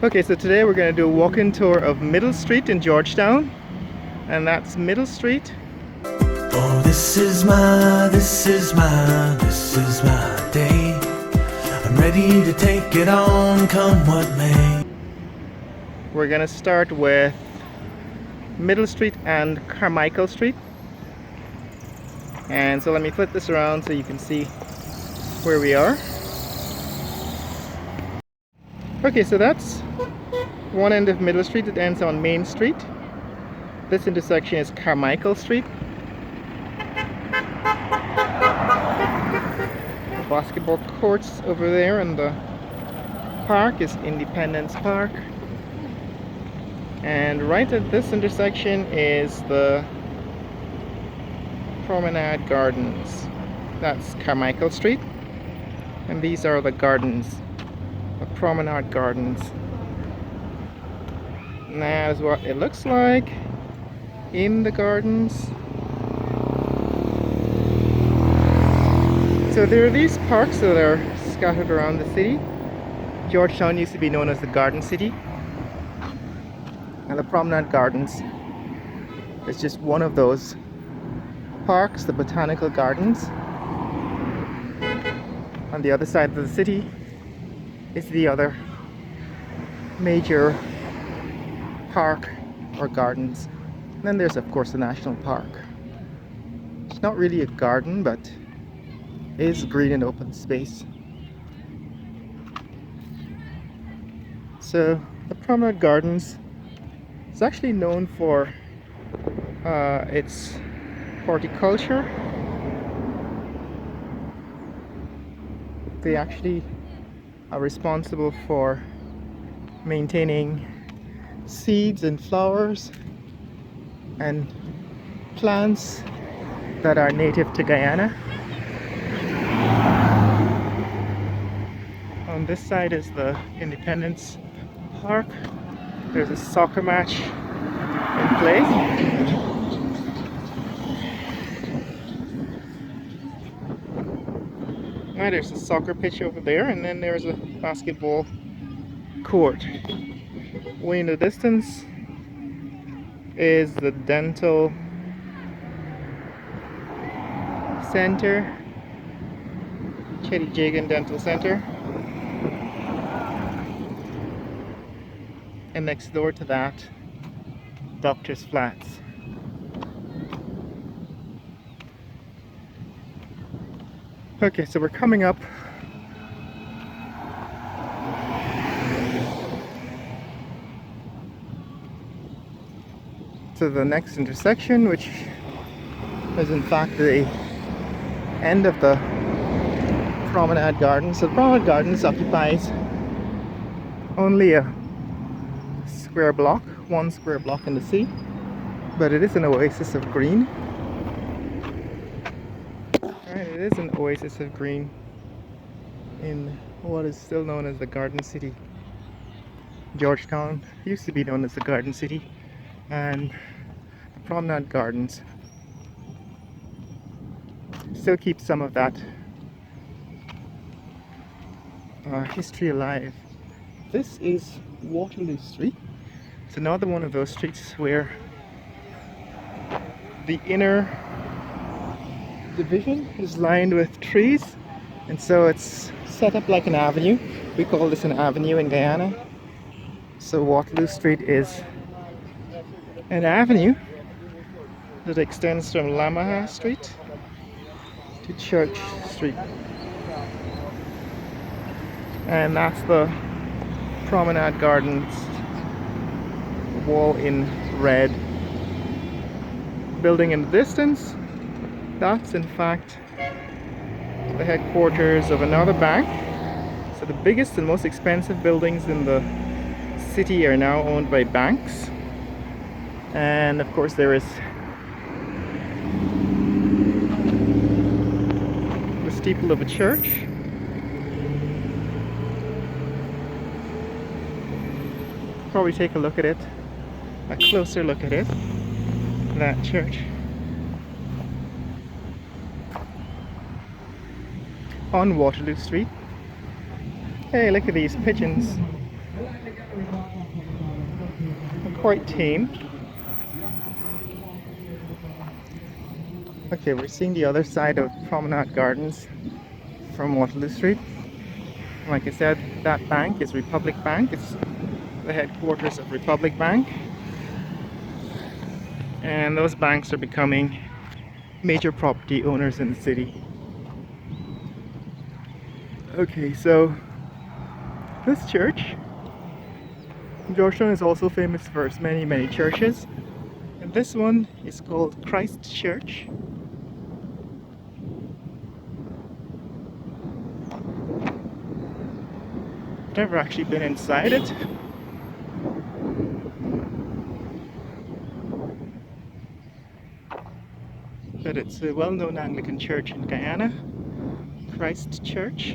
Okay, so today we're going to do a walk-in tour of Middle Street in Georgetown, and that's Middle Street. Oh, this is my day. I'm ready to take it on, come what may. We're going to start with Middle Street and Carmichael Street. And so let me flip this around so you can see where we are. Okay, so that's one end of Middle Street. It ends on Main Street. This intersection is Carmichael Street. The basketball courts over there, and the park is Independence Park. And right at this intersection is the Promenade Gardens. That's Carmichael Street. And these are the gardens, the Promenade Gardens. And that is what it looks like in the gardens. So there are these parks that are scattered around the city. Georgetown used to be known as the Garden City. And the Promenade Gardens is just one of those parks, the Botanical Gardens. On the other side of the city is the other major park or gardens. And then there's of course the National Park. It's not really a garden, but is green and open space. So the Promenade Gardens is actually known for its horticulture. They actually are responsible for maintaining seeds and flowers and plants that are native to Guyana. On this side is the Independence Park. There's a soccer match in play. There's a soccer pitch over there, and then there's a basketball court. Way in the distance is the dental center, Chetty Jagan Dental Center. And next door to that, Doctor's Flats. Okay, so we're coming up to the next intersection, which is in fact the end of the Promenade Garden. So the Promenade Gardens occupies only a square block, one square block in the sea, but it is an oasis of green. It is an oasis of green in what is still known as the Garden City. Georgetown used to be known as the Garden City, and the Promenade Gardens still keep some of that history alive. This is Waterloo Street. It's another one of those streets where the inner division is lined with trees, and so it's set up like an avenue. We call this an avenue in Guyana. So Waterloo Street is an avenue that extends from Lamaha Street to Church Street, and that's the Promenade Gardens wall in red. Building in the distance, that's in fact the headquarters of another bank. So the biggest and most expensive buildings in the city are now owned by banks. And of course there is the steeple of a church. Probably take a look at it, a closer look at it, that church. On Waterloo Street. Hey, look at these pigeons. Quite tame. Okay, we're seeing the other side of Promenade Gardens from Waterloo Street. Like I said, that bank is Republic Bank. It's the headquarters of Republic Bank. And those banks are becoming major property owners in the city. Okay, so this church, Georgetown is also famous for its many churches. And this one is called Christ Church. I've never actually been inside it. But it's a well-known Anglican church in Guyana, Christ Church.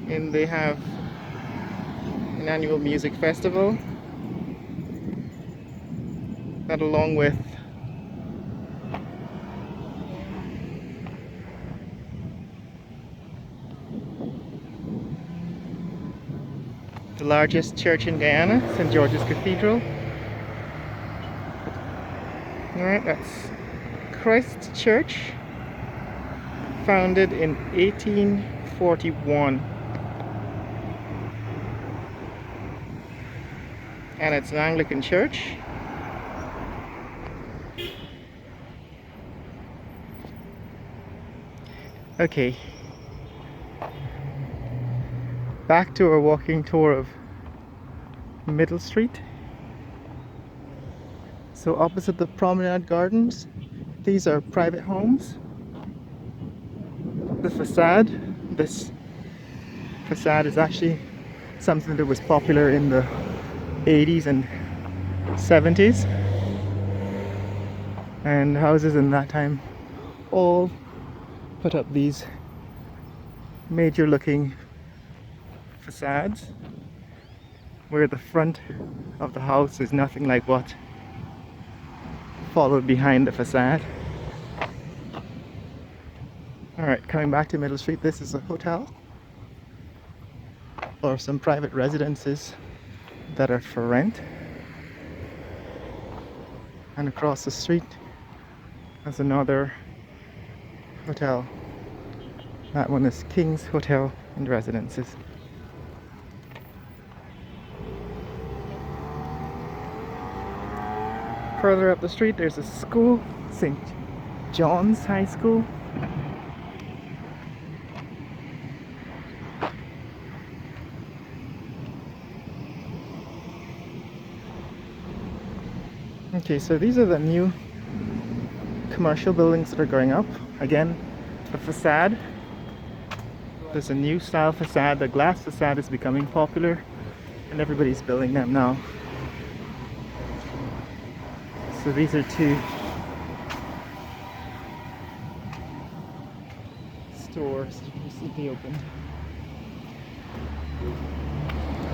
And they have an annual music festival that, along with the largest church in Guyana, St. George's Cathedral. Alright, that's Christ Church, founded in 1841. And it's an Anglican church. Okay, back to our walking tour of Middle Street. So opposite the Promenade Gardens, these are private homes. This facade is actually something that was popular in the 80s and 70s. And houses in that time all put up these major looking facades, where the front of the house is nothing like what followed behind the facade. Alright, coming back to Middle Street, this is a hotel or some private residences that are for rent. And across the street there's another hotel. That one is King's Hotel and Residences. Further up the street there's a school, St. John's High School. Okay, so these are the new commercial buildings that are going up. Again, the facade. There's a new style facade. The glass facade is becoming popular and everybody's building them now. So these are two stores recently opened.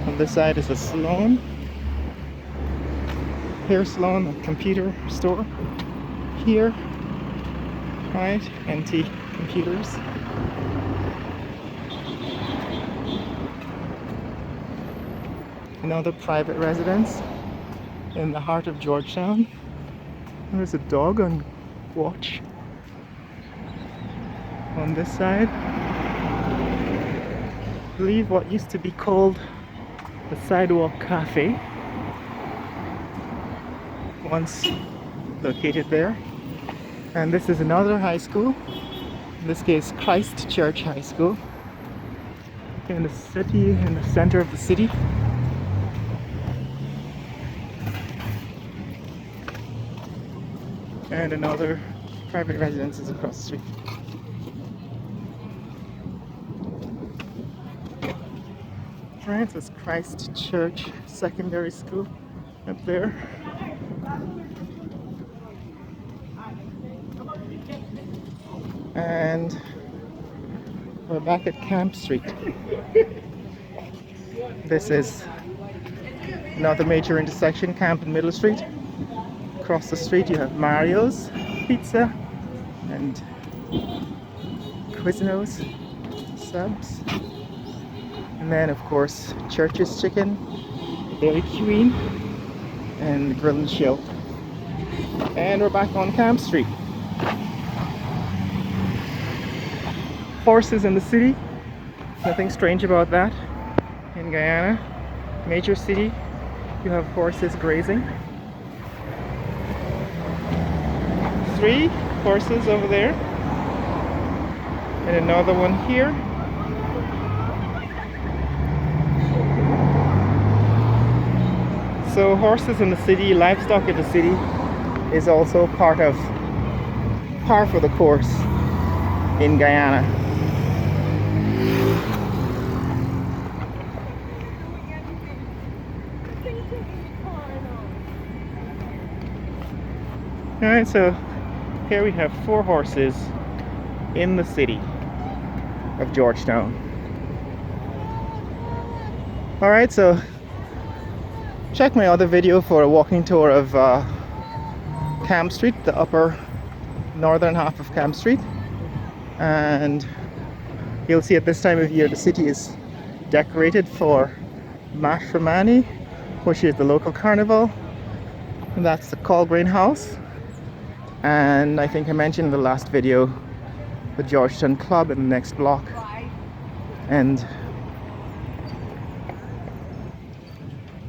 On this side is a salon, hair salon, a computer store. Here, right, NT Computers. Another private residence in the heart of Georgetown. There's a dog on watch on this side. I believe what used to be called the Sidewalk Cafe, once located there. And this is another high school, in this case Christ Church High School, in the city, in the center of the city. And another private residence is across the street. Francis Christ Church Secondary School up there. And we're back at Camp Street. This is another major intersection, Camp and Middle Street. Across the street you have Mario's Pizza and Quiznos Subs. And And then of course Church's Chicken, Dairy Queen, and Grill and Chill. And we're back on Camp Street. Horses in the city, nothing strange about that. In Guyana, major city, you have horses grazing. 3 horses over there, and another one here. So horses in the city, livestock in the city is also part of the course in Guyana. Alright, so here we have 4 horses in the city of Georgetown. Alright, so check my other video for a walking tour of Camp Street, the upper northern half of Camp Street. And you'll see at this time of year the city is decorated for Matramani, which is the local carnival. And that's the Colgrain House. And I think I mentioned in the last video the Georgetown Club in the next block. And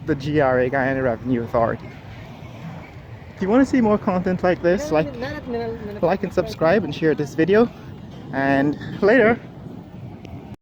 the GRA, Guyana Revenue Authority. If you want to see more content like this, like and subscribe and share this video. And later.